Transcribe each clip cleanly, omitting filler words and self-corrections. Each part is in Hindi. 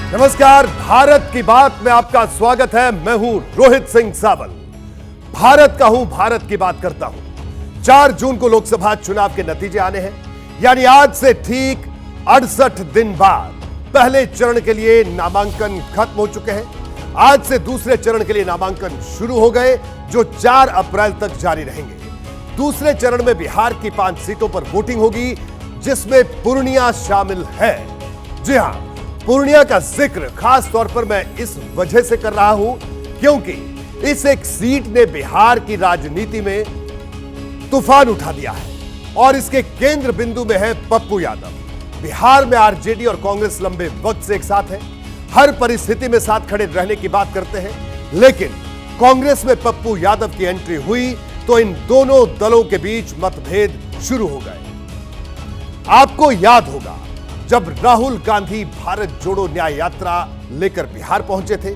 नमस्कार, भारत की बात में आपका स्वागत है। मैं हूं रोहित सिंह सावल। भारत का हूं, भारत की बात करता हूं। 4 जून को लोकसभा चुनाव के नतीजे आने हैं, यानी आज से ठीक 68 दिन बाद पहले चरण के लिए नामांकन खत्म हो चुके हैं। आज से दूसरे चरण के लिए नामांकन शुरू हो गए, जो 4 अप्रैल तक जारी रहेंगे। दूसरे चरण में बिहार की 5 सीटों पर वोटिंग होगी, जिसमें पूर्णिया शामिल है। जी हां, पूर्णिया का जिक्र खास तौर पर मैं इस वजह से कर रहा हूं क्योंकि इस एक सीट ने बिहार की राजनीति में तूफान उठा दिया है और इसके केंद्र बिंदु में है पप्पू यादव। बिहार में आरजेडी और कांग्रेस लंबे वक्त से एक साथ है, हर परिस्थिति में साथ खड़े रहने की बात करते हैं, लेकिन कांग्रेस में पप्पू यादव की एंट्री हुई तो इन दोनों दलों के बीच मतभेद शुरू हो गए। आपको याद होगा, जब राहुल गांधी भारत जोड़ो न्याय यात्रा लेकर बिहार पहुंचे थे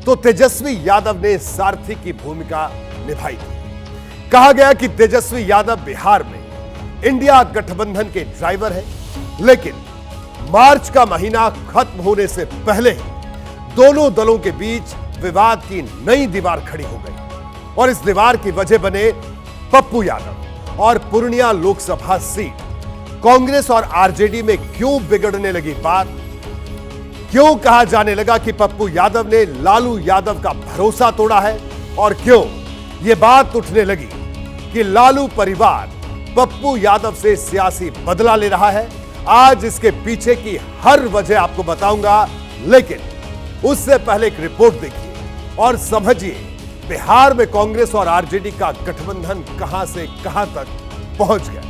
तो तेजस्वी यादव ने सारथी की भूमिका निभाई थी। कहा गया कि तेजस्वी यादव बिहार में इंडिया गठबंधन के ड्राइवर हैं, लेकिन मार्च का महीना खत्म होने से पहले ही दोनों दलों के बीच विवाद की नई दीवार खड़ी हो गई और इस दीवार की वजह बने पप्पू यादव और पूर्णिया लोकसभा सीट। कांग्रेस और आरजेडी में क्यों बिगड़ने लगी बात? क्यों कहा जाने लगा कि पप्पू यादव ने लालू यादव का भरोसा तोड़ा है? और क्यों यह बात उठने लगी कि लालू परिवार पप्पू यादव से सियासी बदला ले रहा है? आज इसके पीछे की हर वजह आपको बताऊंगा, लेकिन उससे पहले एक रिपोर्ट देखिए और समझिए बिहार में कांग्रेस और आरजेडी का गठबंधन कहां से कहां तक पहुंच गया।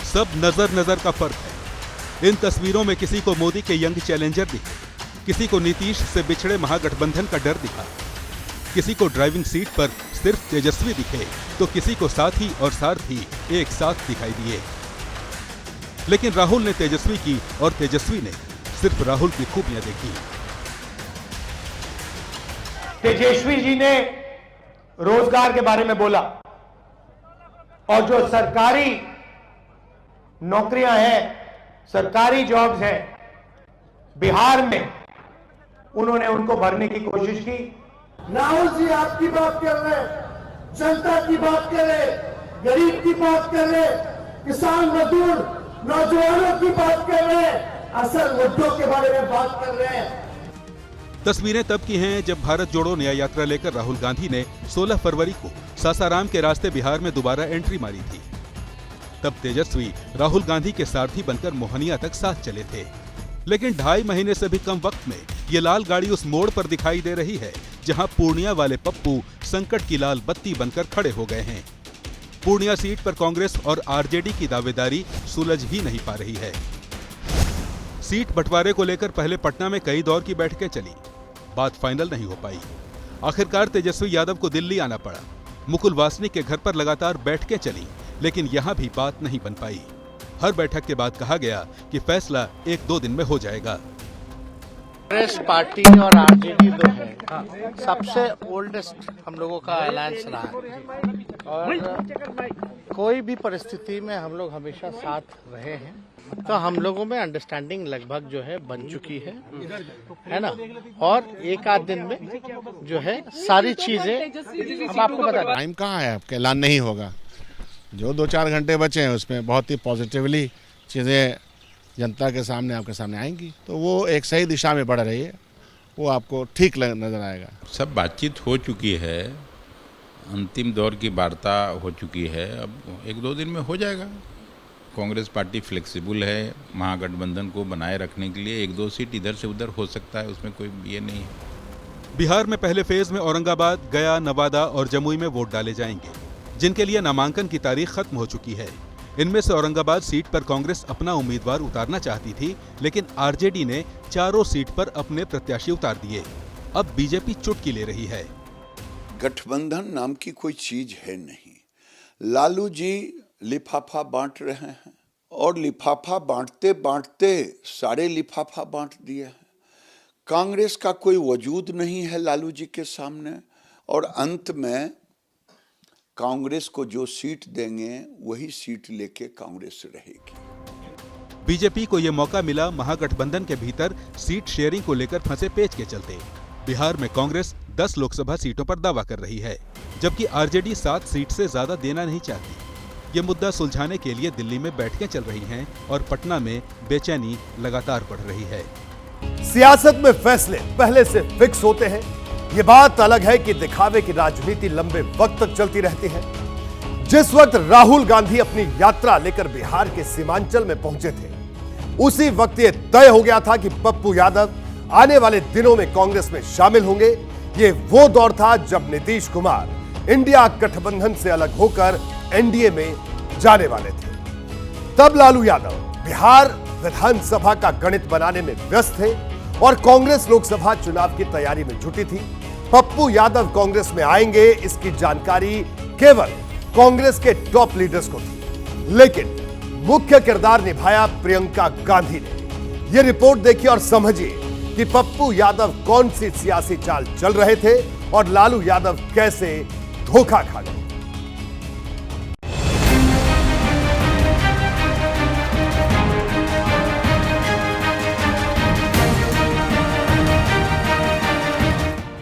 सब नजर नजर का फर्क है। इन तस्वीरों में किसी को मोदी के यंग चैलेंजर दिखे, किसी को नीतीश से बिछड़े महागठबंधन का डर दिखा, किसी को ड्राइविंग सीट पर सिर्फ तेजस्वी दिखे तो किसी को साथी और सारथी एक साथ दिखाई दिए। लेकिन राहुल ने तेजस्वी की और तेजस्वी ने सिर्फ राहुल की खूबियां देखी। तेजस्वी जी ने रोजगार के बारे में बोला और जो सरकारी नौकरियां हैं, सरकारी जॉब्स हैं बिहार में, उन्होंने उनको भरने की कोशिश की। राहुल जी आपकी बात कर रहे, जनता की बात कर रहे, गरीब की बात कर रहे, किसान मजदूर नौजवानों की बात कर रहे, असल मुद्दों के बारे में बात कर रहे हैं। तस्वीरें तब की हैं जब भारत जोड़ो न्याय यात्रा लेकर राहुल गांधी ने 16 फरवरी को सासाराम के रास्ते बिहार में दोबारा एंट्री मारी थी। तब तेजस्वी राहुल गांधी के सारथी बनकर मोहनिया तक साथ चले थे, लेकिन 2.5 महीने से भी कम वक्त में ये लाल गाड़ी उस मोड़ पर दिखाई दे रही है जहां पूर्णिया वाले पप्पू संकट की लाल बत्ती बनकर खड़े हो गए हैं। पूर्णिया सीट पर कांग्रेस और आरजेडी की दावेदारी सुलझ ही नहीं पा रही है। सीट बंटवारे को लेकर पहले पटना में कई दौर की बैठकें चली, बात फाइनल नहीं हो पाई। आखिरकार तेजस्वी यादव को दिल्ली आना पड़ा। मुकुल वासनिक के घर पर लगातार बैठकें चली, लेकिन यहां भी बात नहीं बन पाई। हर बैठक के बाद कहा गया कि फैसला 1-2 दिन में हो जाएगा। कांग्रेस पार्टी और आरजेडी जो है सबसे ओल्डेस्ट हम लोगों का अलायंस रहा है और कोई भी परिस्थिति में हम लोग हमेशा साथ रहे हैं, तो हम लोगों में अंडरस्टैंडिंग लगभग जो है बन चुकी है ना। और 1-8 दिन में जो है सारी चीजें हम आपको बता। टाइम कहाँ है, आपका ऐलान नहीं होगा। जो 2-4 घंटे बचे हैं उसमें बहुत ही पॉजिटिवली चीज़ें जनता के सामने आपके सामने आएंगी, तो वो एक सही दिशा में बढ़ रही है, वो आपको ठीक नजर आएगा। सब बातचीत हो चुकी है, अंतिम दौर की वार्ता हो चुकी है, अब 1-2 दिन में हो जाएगा। कांग्रेस पार्टी फ्लेक्सिबल है, महागठबंधन को बनाए रखने के लिए 1-2 सीट इधर से उधर हो सकता है, उसमें कोई ये नहीं है। बिहार में पहले फेज में औरंगाबाद, गया, नवादा और जमुई में वोट डाले जाएंगे, जिनके लिए नामांकन की तारीख खत्म हो चुकी है। इनमें से औरंगाबाद सीट पर कांग्रेस अपना उम्मीदवार उतारना चाहती थी, लेकिन आरजेडी ने चारों सीट पर अपने प्रत्याशी उतार दिए। अब बीजेपी चुटकी ले रही है। गठबंधन नाम की कोई चीज है नहीं। लालू जी लिफाफा बांट रहे हैं और लिफाफा बांटते बांटते सारे लिफाफा बांट दिया है। कांग्रेस का कोई वजूद नहीं है लालू जी के सामने, और अंत में कांग्रेस को जो सीट देंगे वही सीट लेके कांग्रेस रहेगी। बीजेपी को ये मौका मिला महागठबंधन के भीतर सीट शेयरिंग को लेकर फंसे पेच के चलते। बिहार में कांग्रेस 10 लोकसभा सीटों पर दावा कर रही है, जबकि आरजेडी 7 सीट से ज्यादा देना नहीं चाहती। ये मुद्दा सुलझाने के लिए दिल्ली में बैठकें चल रही हैं और पटना में बेचैनी लगातार बढ़ रही है। सियासत में फैसले पहले से फिक्स होते हैं। ये बात अलग है कि दिखावे की राजनीति लंबे वक्त तक चलती रहती है। जिस वक्त राहुल गांधी अपनी यात्रा लेकर बिहार के सीमांचल में पहुंचे थे, उसी वक्त यह तय हो गया था कि पप्पू यादव आने वाले दिनों में कांग्रेस में शामिल होंगे। ये वो दौर था जब नीतीश कुमार इंडिया गठबंधन से अलग होकर एनडीए में जाने वाले थे। तब लालू यादव बिहार विधानसभा का गणित बनाने में व्यस्त थे और कांग्रेस लोकसभा चुनाव की तैयारी में जुटी थी। पप्पू यादव कांग्रेस में आएंगे, इसकी जानकारी केवल कांग्रेस के टॉप लीडर्स को थी, लेकिन मुख्य किरदार निभाया प्रियंका गांधी ने। यह रिपोर्ट देखिए और समझिए कि पप्पू यादव कौन सी सियासी चाल चल रहे थे और लालू यादव कैसे धोखा खा गए।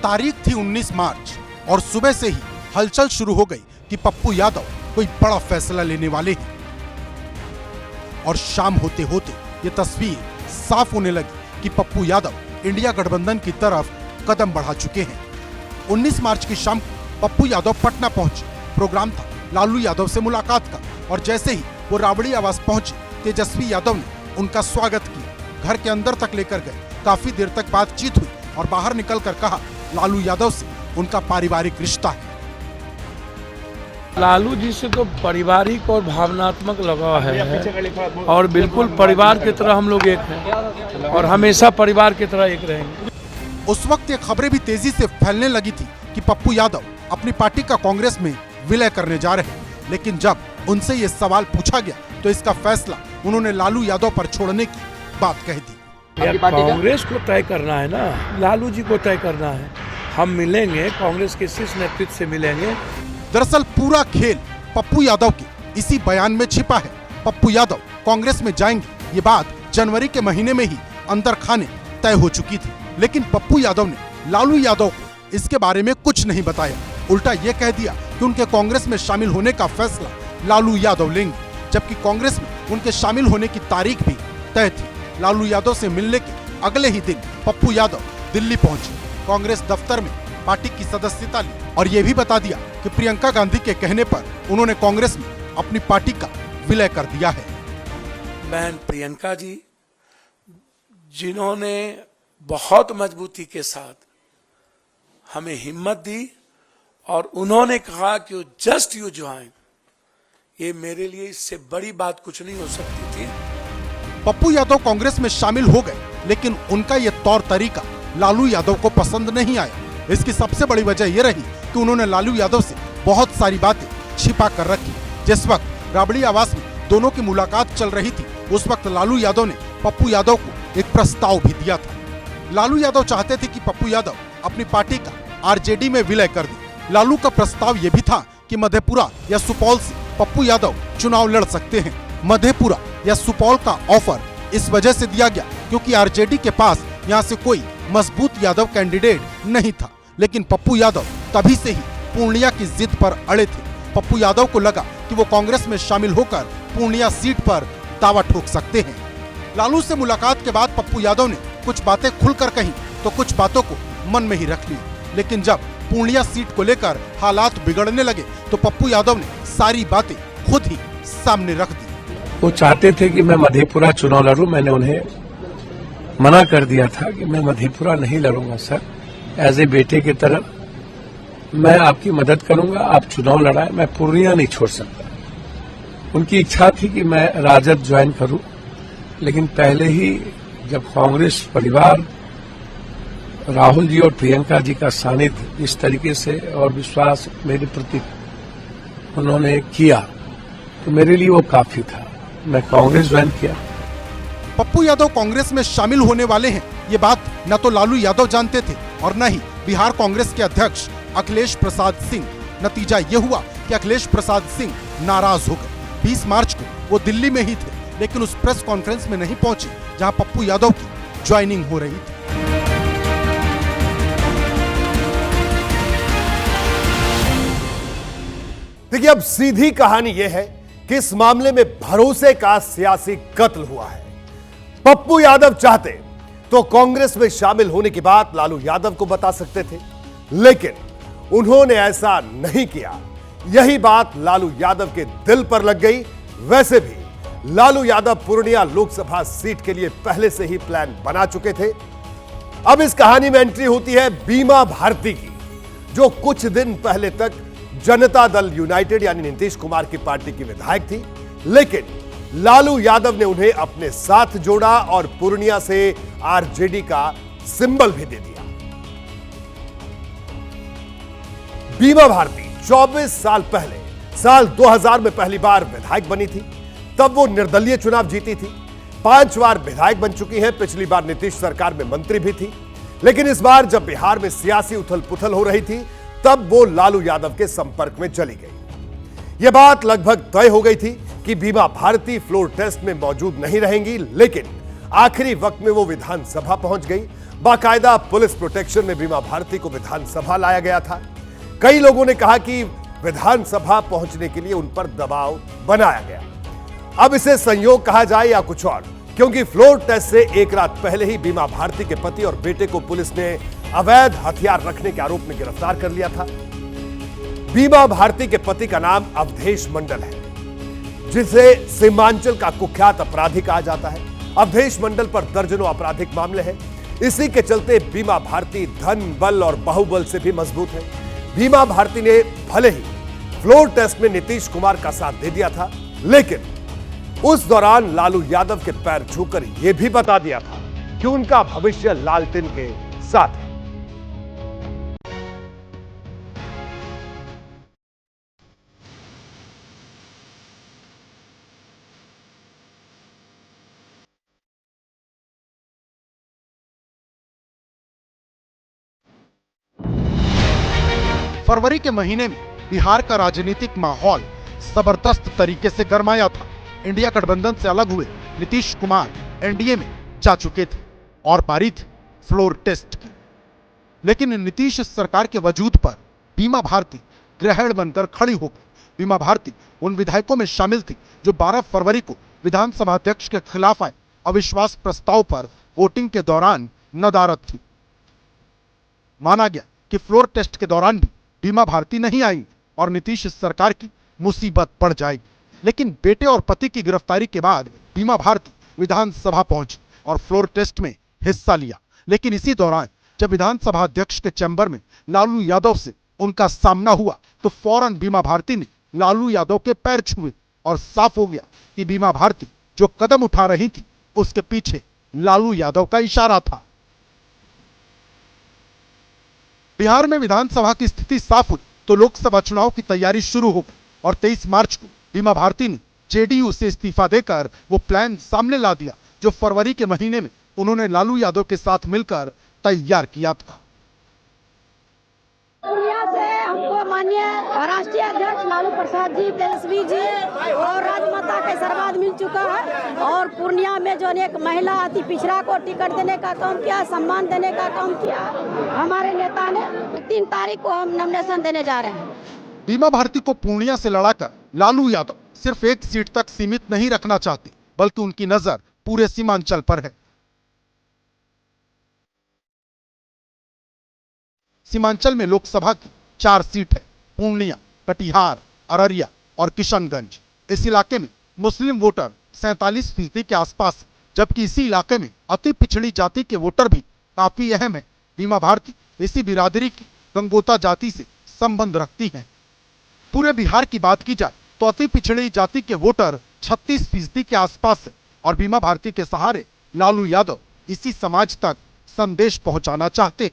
तारीख थी 19 मार्च और सुबह से ही हलचल शुरू हो गई कि पप्पू यादव कोई बड़ा फैसला लेने वाले हैं। और शाम होते होते ये तस्वीर साफ होने लगी कि पप्पू यादव इंडिया गठबंधन की तरफ कदम बढ़ा चुके हैं। 19 मार्च की शाम को पप्पू यादव पटना पहुंचे। प्रोग्राम था लालू यादव से मुलाकात का, और जैसे ही वो राबड़ी आवास पहुंचे, तेजस्वी यादव ने उनका स्वागत किया, घर के अंदर तक लेकर गए। काफी देर तक बातचीत हुई और बाहर निकलकर कहा लालू यादव से उनका पारिवारिक रिश्ता है। लालू जी से तो पारिवारिक और भावनात्मक लगाव है और बिल्कुल परिवार की तरह हम लोग एक हैं और हमेशा परिवार की तरह एक रहेंगे। उस वक्त ये खबरें भी तेजी से फैलने लगी थी कि पप्पू यादव अपनी पार्टी का कांग्रेस में विलय करने जा रहे हैं, लेकिन जब उनसे ये सवाल पूछा गया तो इसका फैसला उन्होंने लालू यादव पर छोड़ने की बात कह दी। कांग्रेस को तय करना है ना, लालू जी को तय करना है। हम मिलेंगे, कांग्रेस के शीर्ष नेतृत्व से मिलेंगे। दरअसल पूरा खेल पप्पू यादव के इसी बयान में छिपा है। पप्पू यादव कांग्रेस में जाएंगे, ये बात जनवरी के महीने में ही अंदर खाने तय हो चुकी थी, लेकिन पप्पू यादव ने लालू यादव को इसके बारे में कुछ नहीं बताया। उल्टा ये कह दिया कि उनके कांग्रेस में शामिल होने का फैसला लालू यादव लेंगे, जबकि कांग्रेस में उनके शामिल होने की तारीख भी तय थी। लालू यादव से मिलने के अगले ही दिन पप्पू यादव दिल्ली पहुंचे, कांग्रेस दफ्तर में पार्टी की सदस्यता ली और ये भी बता दिया कि प्रियंका गांधी के कहने पर उन्होंने कांग्रेस में अपनी पार्टी का विलय कर दिया है। बहन प्रियंका जी, जिन्होंने बहुत मजबूती के साथ हमें हिम्मत दी और उन्होंने कहा कि जस्ट यू ज्वाइन, ये मेरे लिए इससे बड़ी बात कुछ नहीं हो सकती थी। पप्पू यादव कांग्रेस में शामिल हो गए, लेकिन उनका ये तौर तरीका लालू यादव को पसंद नहीं आया। इसकी सबसे बड़ी वजह यह रही कि उन्होंने लालू यादव से बहुत सारी बातें छिपा कर रखी। जिस वक्त राबड़ी आवास में दोनों की मुलाकात चल रही थी, उस वक्त लालू यादव ने पप्पू यादव को एक प्रस्ताव भी दिया था। लालू यादव चाहते थे कि पप्पू यादव अपनी पार्टी का आरजेडी में विलय कर दे। लालू का प्रस्ताव ये भी था कि मधेपुरा या सुपौल से पप्पू यादव चुनाव लड़ सकते हैं। मधेपुरा या सुपौल का ऑफर इस वजह से दिया गया क्योंकि आरजेडी के पास यहाँ से कोई मजबूत यादव कैंडिडेट नहीं था, लेकिन पप्पू यादव तभी से ही पूर्णिया की जिद पर अड़े थे। पप्पू यादव को लगा कि वो कांग्रेस में शामिल होकर पूर्णिया सीट पर दावा ठोक सकते हैं। लालू से मुलाकात के बाद पप्पू यादव ने कुछ बातें खुलकर कही तो कुछ बातों को मन में ही रख ली, लेकिन जब पूर्णिया सीट को लेकर हालात बिगड़ने लगे तो पप्पू यादव ने सारी बातें खुद ही सामने रख दी। वो चाहते थे कि मैं मधेपुरा चुनाव लड़ूं, मैंने उन्हें मना कर दिया था कि मैं मधेपुरा नहीं लड़ूंगा सर, एज ए बेटे की तरह मैं आपकी मदद करूंगा, आप चुनाव लड़ाएं, मैं पूर्णिया नहीं छोड़ सकता। उनकी इच्छा थी कि मैं राजद ज्वाइन करूं, लेकिन पहले ही जब कांग्रेस परिवार राहुल जी और प्रियंका जी का सानिध्य इस तरीके से और विश्वास मेरे प्रति उन्होंने किया तो मेरे लिए वो काफी था। मैं कांग्रेस ज्वाइन किया। पप्पू यादव कांग्रेस में शामिल होने वाले हैं, ये बात न तो लालू यादव जानते थे और न ही बिहार कांग्रेस के अध्यक्ष अखिलेश प्रसाद सिंह। नतीजा ये हुआ कि अखिलेश प्रसाद सिंह नाराज हो गए। 20 मार्च को वो दिल्ली में ही थे, लेकिन उस प्रेस कॉन्फ्रेंस में नहीं पहुंचे जहां पप्पू यादव की ज्वाइनिंग हो रही थी। देखिए, अब सीधी कहानी यह है कि इस मामले में भरोसे का सियासी कत्ल हुआ है। पप्पू यादव चाहते तो कांग्रेस में शामिल होने की बात लालू यादव को बता सकते थे, लेकिन उन्होंने ऐसा नहीं किया। यही बात लालू यादव के दिल पर लग गई। वैसे भी लालू यादव पूर्णिया लोकसभा सीट के लिए पहले से ही प्लान बना चुके थे। अब इस कहानी में एंट्री होती है बीमा भारती की, जो कुछ दिन पहले तक जनता दल यूनाइटेड यानी नीतीश कुमार की पार्टी की विधायक थी, लेकिन लालू यादव ने उन्हें अपने साथ जोड़ा और पूर्णिया से आरजेडी का सिंबल भी दे दिया। बीमा भारती 24 साल पहले साल 2000 में पहली बार विधायक बनी थी। तब वो निर्दलीय चुनाव जीती थी। 5 बार विधायक बन चुकी हैं। पिछली बार नीतीश सरकार में मंत्री भी थी, लेकिन इस बार जब बिहार में सियासी उथल पुथल हो रही थी, तब वो लालू यादव के संपर्क में चली गई। यह बात लगभग तय हो गई थी कि बीमा भारती फ्लोर टेस्ट में मौजूद नहीं रहेंगी, लेकिन आखिरी वक्त में वो विधानसभा पहुंच गई। बाकायदा पुलिस प्रोटेक्शन में बीमा भारती को विधानसभा लाया गया था। कई लोगों ने कहा कि विधानसभा पहुंचने के लिए उन पर दबाव बनाया गया। अब इसे संयोग कहा जाए या कुछ और, क्योंकि फ्लोर टेस्ट से एक रात पहले ही बीमा भारती के पति और बेटे को पुलिस ने अवैध हथियार रखने के आरोप में गिरफ्तार कर लिया था। बीमा भारती के पति का नाम अवधेश मंडल है, जिसे सीमांचल का कुख्यात अपराधी कहा जाता है। अवधेश मंडल पर दर्जनों आपराधिक मामले हैं। इसी के चलते बीमा भारती धन, बल और बाहुबल से भी मजबूत है। बीमा भारती ने भले ही फ्लोर टेस्ट में नीतीश कुमार का साथ दे दिया था, लेकिन उस दौरान लालू यादव के पैर छूकर यह भी बता दिया था कि उनका भविष्य लालटेन के साथ है। फरवरी के महीने में बिहार का राजनीतिक माहौल जबरदस्त तरीके से गरमाया था। इंडिया गठबंधन से अलग हुए नीतीश कुमार एनडीए में जा चुके थे और पारी थी फ्लोर टेस्ट की। लेकिन नीतीश सरकार के वजूद पर बीमा भारती ग्रहण बनकर खड़ी हो गई। बीमा भारती उन विधायकों में शामिल थी जो 12 फरवरी को विधानसभा अध्यक्ष के खिलाफ आए अविश्वास प्रस्ताव पर वोटिंग के दौरान नदारद थी। माना गया कि फ्लोर टेस्ट के दौरान भी बीमा भारती नहीं आई और नीतीश सरकार की मुसीबत पड़ जाएगी। लेकिन बेटे और पति की गिरफ्तारी के बाद बीमा भारती विधानसभा पहुंची और फ्लोर टेस्ट में हिस्सा लिया। लेकिन इसी दौरान जब विधानसभा अध्यक्ष के चैम्बर में लालू यादव से उनका सामना हुआ तो फौरन बीमा भारती ने लालू यादव के पैर छुए और साफ हो गया कि बीमा भारती जो कदम उठा रही थी उसके पीछे लालू यादव का इशारा था। बिहार में विधानसभा की स्थिति साफ हुई तो लोकसभा चुनाव की तैयारी शुरू हो गई और 23 मार्च को बीमा भारती ने जेडीयू से इस्तीफा देकर वो प्लान सामने ला दिया जो फरवरी के महीने में उन्होंने लालू यादव के साथ मिलकर तैयार किया था। पूर्णिया से हमको माननीय राष्ट्रीय अध्यक्ष लालू प्रसाद जी, तेजस्वी जी और राजमाता का आशीर्वाद मिल चुका है और पूर्णिया में जो एक महिला अति पिछड़ा को टिकट देने का काम किया, सम्मान देने का काम किया हमारे नेता ने। 3 तारीख को हम नॉमिनेशन देने जा रहे हैं। बीमा भारती को पूर्णिया से लड़ाकर लालू यादव सिर्फ एक सीट तक सीमित नहीं रखना चाहते, बल्कि उनकी नजर पूरे सीमांचल पर है। सीमांचल में लोकसभा की 4 सीट है, पूर्णिया, कटिहार, अररिया और किशनगंज। इस इलाके में मुस्लिम वोटर 47% के आसपास, जबकि इसी इलाके में अति पिछड़ी जाति के वोटर भी काफी अहम है। बीमा भारती इसी बिरादरी की गंगोता जाति से संबंध रखती हैं। पूरे बिहार की बात की जाए तो अति पिछड़ी जाति के वोटर 36% के आसपास है और बीमा भारती के सहारे लालू यादव इसी समाज तक संदेश पहुंचाना चाहते।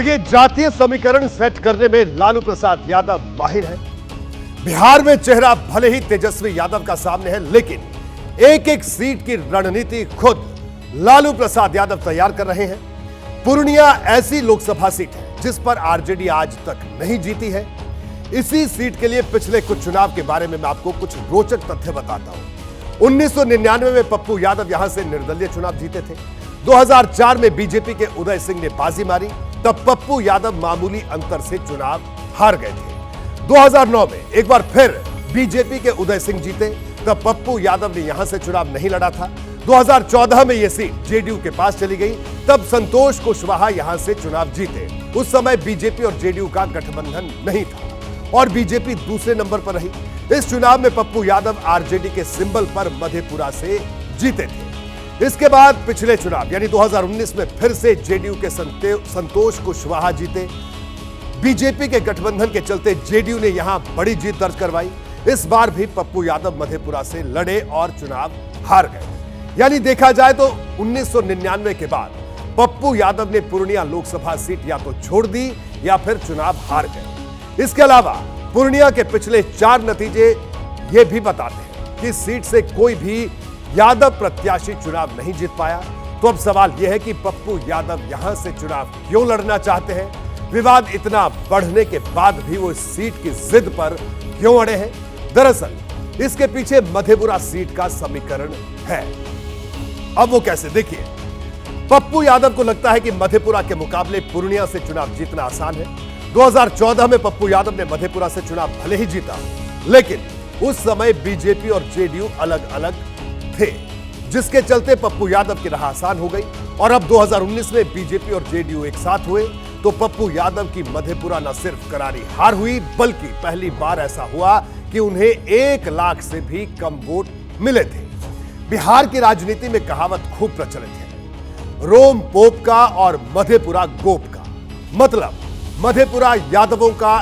देखिए, जातीय समीकरण सेट करने में लालू प्रसाद यादव माहिर है। बिहार में चेहरा भले ही तेजस्वी यादव का सामने है, लेकिन एक एक सीट की रणनीति खुद लालू प्रसाद यादव तैयार कर रहे हैं। पूर्णिया ऐसी लोकसभा सीट है जिस पर आरजेडी आज तक नहीं जीती है। इसी सीट के लिए पिछले कुछ चुनाव के बारे में मैं आपको कुछ रोचक तथ्य बताता हूं। 1999 में पप्पू यादव यहां से निर्दलीय चुनाव जीते थे। 2004 में बीजेपी के उदय सिंह ने बाजी मारी, तब पप्पू यादव मामूली अंतर से चुनाव हार गए थे। 2009 में एक बार फिर बीजेपी के उदय सिंह जीते, तब पप्पू यादव ने यहां से चुनाव नहीं लड़ा था। 2014 में यह सीट जेडीयू के पास चली गई, तब संतोष कुशवाहा यहां से चुनाव जीते। उस समय बीजेपी और जेडीयू का गठबंधन नहीं था और बीजेपी दूसरे नंबर पर रही। इस चुनाव में पप्पू यादव आरजेडी के सिंबल पर मधेपुरा से जीते थे। इसके बाद पिछले चुनाव यानी 2019 में फिर से जेडीयू के संतोष कुशवाहा जीते। बीजेपी के गठबंधन के चलते जेडीयू ने यहां बड़ी जीत दर्ज करवाई। इस बार भी पप्पू यादव मधेपुरा से लड़े और चुनाव हार गए। यानी देखा जाए तो 1999 के बाद पप्पू यादव ने पूर्णिया लोकसभा सीट या तो छोड़ दी या फिर चुनाव हार गए। इसके अलावा पूर्णिया के पिछले 4 नतीजे यह भी बताते हैं कि सीट से कोई भी यादव प्रत्याशी चुनाव नहीं जीत पाया। तो अब सवाल यह है कि पप्पू यादव यहां से चुनाव क्यों लड़ना चाहते हैं? विवाद इतना बढ़ने के बाद भी वो इस सीट की जिद पर क्यों अड़े हैं? दरअसल इसके पीछे मधेपुरा सीट का समीकरण है। अब वो कैसे, देखिए। पप्पू यादव को लगता है कि मधेपुरा के मुकाबले पूर्णिया से चुनाव जीतना आसान है। 2014 में पप्पू यादव ने मधेपुरा से चुनाव भले ही जीता, लेकिन उस समय बीजेपी और जेडीयू अलग अलग थे, जिसके चलते पप्पू यादव की राह आसान हो गई। और अब 2019 में बीजेपी और जेडीयू एक साथ हुए तो पप्पू यादव की मधेपुरा न सिर्फ करारी हार हुई, बल्कि पहली बार ऐसा हुआ कि उन्हें 1 लाख से भी कम वोट मिले थे। बिहार की राजनीति में कहावत खूब प्रचलित है, रोम पोप का और मधेपुरा गोप का। मतलब मधेपुरा यादवों का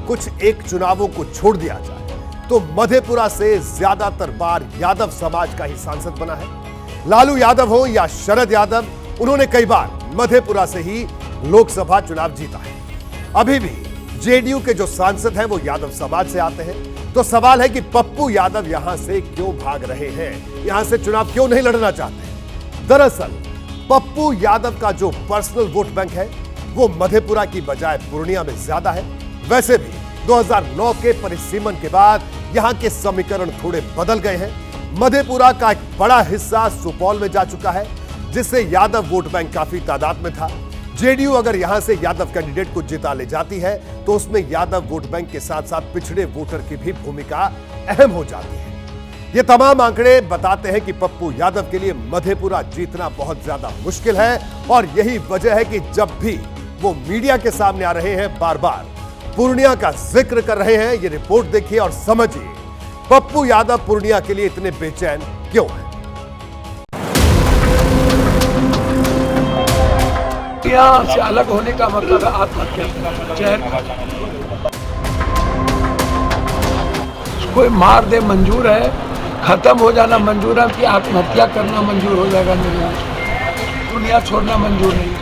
कुछ एक चुनावों को छोड़ दिया जाए तो मधेपुरा से ज्यादातर बार यादव समाज का ही सांसद बना है। लालू यादव हो या शरद यादव, उन्होंने कई बार मधेपुरा से ही लोकसभा चुनाव जीता है। अभी भी जेडीयू के जो सांसद हैं वो यादव समाज से आते हैं। तो सवाल है कि पप्पू यादव यहां से क्यों भाग रहे हैं, यहां से चुनाव क्यों नहीं लड़ना चाहते? दरअसल पप्पू यादव का जो पर्सनल वोट बैंक है वो मधेपुरा की बजाय पूर्णिया में ज्यादा है। वैसे भी 2009 के परिसीमन के बाद यहां के समीकरण थोड़े बदल गए हैं। मधेपुरा का एक बड़ा हिस्सा सुपौल में जा चुका है, जिससे यादव वोट बैंक काफी तादाद में था। जेडीयू अगर यहां से यादव कैंडिडेट को जिता ले जाती है तो उसमें यादव वोट बैंक के साथ साथ पिछड़े वोटर की भी भूमिका अहम हो जाती है। ये तमाम आंकड़े बताते हैं कि पप्पू यादव के लिए मधेपुरा जीतना बहुत ज्यादा मुश्किल है और यही वजह है कि जब भी वो मीडिया के सामने आ रहे हैं बार बार पूर्णिया का जिक्र कर रहे हैं। ये रिपोर्ट देखिए और समझिए पप्पू यादव पूर्णिया के लिए इतने बेचैन क्यों हैं। से अलग होने का मतलब है आत्महत्या करना। कोई मार दे मंजूर है, खत्म हो जाना मंजूर है, कि आत्महत्या करना मंजूर हो जाएगा नहीं, दुनिया छोड़ना मंजूर नहीं।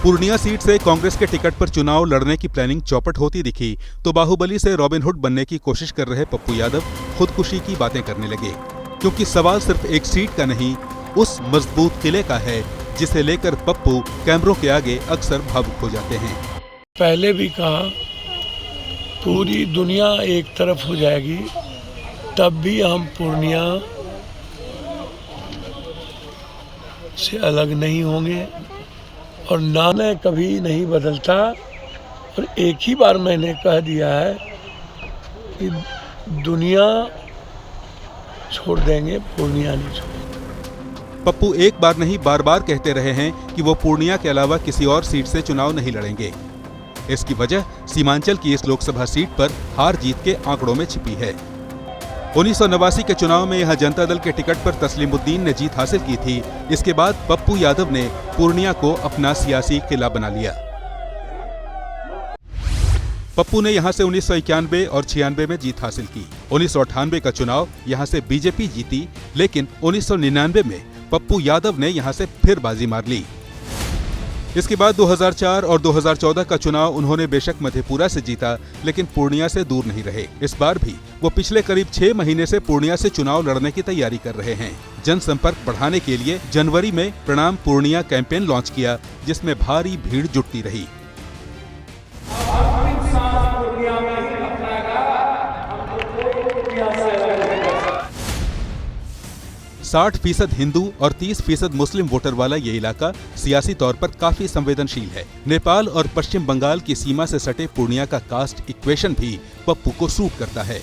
पूर्णिया सीट से कांग्रेस के टिकट पर चुनाव लड़ने की प्लानिंग चौपट होती दिखी तो बाहुबली से रॉबिनहुड बनने की कोशिश कर रहे पप्पू यादव खुदकुशी की बातें करने लगे, क्योंकि सवाल सिर्फ एक सीट का नहीं, उस मजबूत किले का है जिसे लेकर पप्पू कैमरों के आगे अक्सर भावुक हो जाते हैं। पहले भी कहा पूरी दुनिया एक तरफ हो जाएगी तब भी हम पूर्णिया से अलग नहीं होंगे और नाना कभी नहीं बदलता। और एक ही बार मैंने कह दिया है कि दुनिया छोड़ देंगे, पूर्णिया नहीं छोड़ेंगे। पप्पू एक बार नहीं बार बार कहते रहे हैं कि वो पूर्णिया के अलावा किसी और सीट से चुनाव नहीं लड़ेंगे। इसकी वजह सीमांचल की इस लोकसभा सीट पर हार जीत के आंकड़ों में छिपी है। 1989 के चुनाव में यहां जनता दल के टिकट पर तस्लीमुद्दीन ने जीत हासिल की थी। इसके बाद पप्पू यादव ने पूर्णिया को अपना सियासी किला बना लिया। पप्पू ने यहां से 1991 और 96 में जीत हासिल की। 1998 का चुनाव यहां से बीजेपी जीती, लेकिन 1999 में पप्पू यादव ने यहां से फिर बाजी मार ली। इसके बाद 2004 और 2014 का चुनाव उन्होंने बेशक मधेपुरा से जीता, लेकिन पूर्णिया से दूर नहीं रहे। इस बार भी वो पिछले करीब 6 महीने से पूर्णिया से चुनाव लड़ने की तैयारी कर रहे हैं। जनसंपर्क बढ़ाने के लिए जनवरी में प्रणाम पूर्णिया कैंपेन लॉन्च किया, जिसमें भारी भीड़ जुटती रही। 60% हिंदू और 30% मुस्लिम वोटर वाला ये इलाका सियासी तौर पर काफी संवेदनशील है। नेपाल और पश्चिम बंगाल की सीमा से सटे पूर्णिया का कास्ट इक्वेशन भी पप्पू को सूट करता है।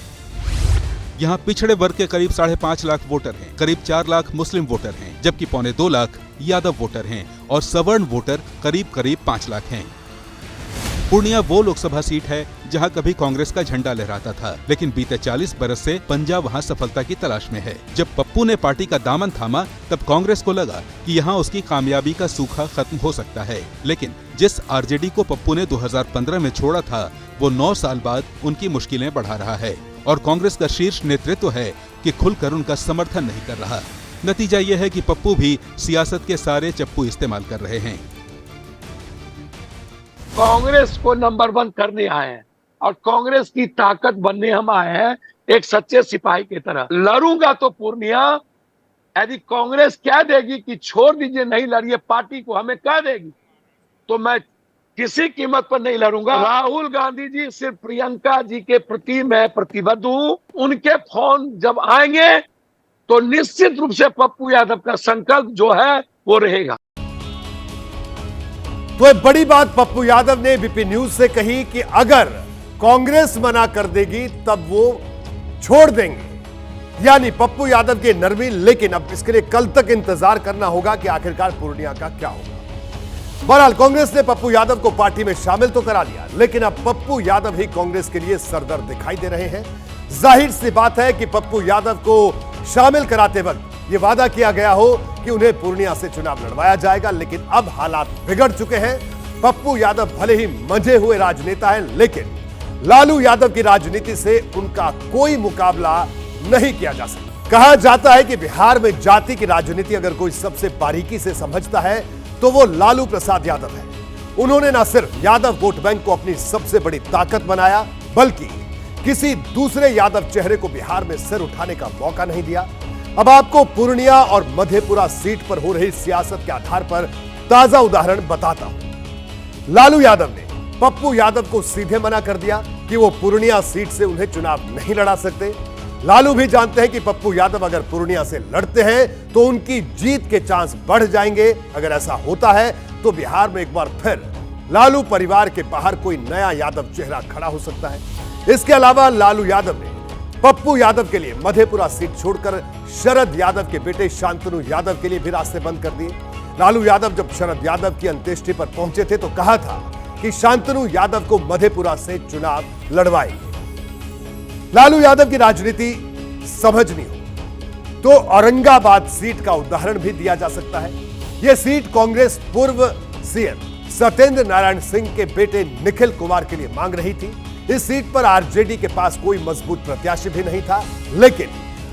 यहाँ पिछड़े वर्ग के करीब 5.5 लाख वोटर हैं, करीब 4 लाख मुस्लिम वोटर हैं, जबकि 2.25 लाख यादव वोटर हैं और सवर्ण वोटर करीब 5 लाख हैं। पूर्णिया वो लोकसभा सीट है जहां कभी कांग्रेस का झंडा लहराता था, लेकिन बीते 40 बरस से पंजा वहां सफलता की तलाश में है। जब पप्पू ने पार्टी का दामन थामा, तब कांग्रेस को लगा कि यहां उसकी कामयाबी का सूखा खत्म हो सकता है। लेकिन जिस आरजेडी को पप्पू ने 2015 में छोड़ा था, वो 9 साल बाद उनकी मुश्किलें बढ़ा रहा है और कांग्रेस का शीर्ष नेतृत्व है कि खुलकर उनका समर्थन नहीं कर रहा। नतीजा ये है कि पप्पू भी सियासत के सारे चप्पू इस्तेमाल कर रहे हैं। कांग्रेस को नंबर 1 करने आए हैं और कांग्रेस की ताकत बनने हम आए हैं, एक सच्चे सिपाही की तरह। लड़ूंगा तो पूर्णिया, यदि कांग्रेस कह देगी कि छोड़ दीजिए, नहीं लड़िए, पार्टी को हमें कह देगी, तो मैं किसी कीमत पर नहीं लड़ूंगा। राहुल गांधी जी सिर्फ प्रियंका जी के प्रति मैं प्रतिबद्ध हूं। उनके फोन जब आएंगे तो निश्चित रूप से पप्पू यादव का संकल्प जो है वो रहेगा। तो एक बड़ी बात पप्पू यादव ने बीपी न्यूज से कही कि अगर कांग्रेस मना कर देगी तब वो छोड़ देंगे, यानी पप्पू यादव की नरमी। लेकिन अब इसके लिए कल तक इंतजार करना होगा कि आखिरकार पूर्णिया का क्या होगा। बहरहाल कांग्रेस ने पप्पू यादव को पार्टी में शामिल तो करा लिया, लेकिन अब पप्पू यादव ही कांग्रेस के लिए सरदर्द दिखाई दे रहे हैं। जाहिर सी बात है कि पप्पू यादव को शामिल कराते वक्त ये वादा किया गया हो कि उन्हें पूर्णिया से चुनाव लड़वाया जाएगा, लेकिन अब हालात बिगड़ चुके हैं। पप्पू यादव भले ही मंझे हुए राजनेता हैं, लेकिन लालू यादव की राजनीति से उनका कोई मुकाबला नहीं किया जा सकता। कहा जाता है कि बिहार में जाति की राजनीति अगर कोई सबसे बारीकी से समझता है तो वो लालू प्रसाद यादव है। उन्होंने न सिर्फ यादव वोट बैंक को अपनी सबसे बड़ी ताकत बनाया, बल्कि किसी दूसरे यादव चेहरे को बिहार में सिर उठाने का मौका नहीं दिया। अब आपको पूर्णिया और मधेपुरा सीट पर हो रही सियासत के आधार पर ताजा उदाहरण बताता हूं। लालू यादव ने पप्पू यादव को सीधे मना कर दिया कि वो पूर्णिया सीट से उन्हें चुनाव नहीं लड़ा सकते। लालू भी जानते हैं कि पप्पू यादव अगर पूर्णिया से लड़ते हैं तो उनकी जीत के चांस बढ़ जाएंगे। अगर ऐसा होता है तो बिहार में एक बार फिर लालू परिवार के बाहर कोई नया यादव चेहरा खड़ा हो सकता है। इसके अलावा लालू यादव ने पप्पू यादव के लिए मधेपुरा सीट छोड़कर शरद यादव के बेटे शांतनु यादव के लिए भी रास्ते बंद कर दिए। लालू यादव जब शरद यादव की अंत्येष्टि पर पहुंचे थे तो कहा था कि शांतनु यादव को मधेपुरा से चुनाव लड़वाएंगे। लालू यादव की राजनीति समझनी हो तो औरंगाबाद सीट का उदाहरण भी दिया जा सकता है। यह सीट कांग्रेस पूर्व सीएम सत्येंद्र नारायण सिंह के बेटे निखिल कुमार के लिए मांग रही थी। इस सीट पर आरजेडी के पास कोई मजबूत प्रत्याशी भी नहीं था, लेकिन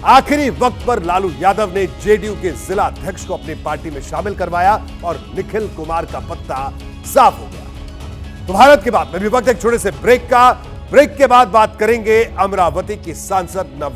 आखिरी वक्त पर लालू यादव ने जेडीयू के जिला अध्यक्ष को अपनी पार्टी में शामिल करवाया और निखिल कुमार का पत्ता साफ हो गया। तो भारत के बाद में भी वक्त एक छोटे से ब्रेक का। ब्रेक के बाद बात करेंगे अमरावती की सांसद नवनीत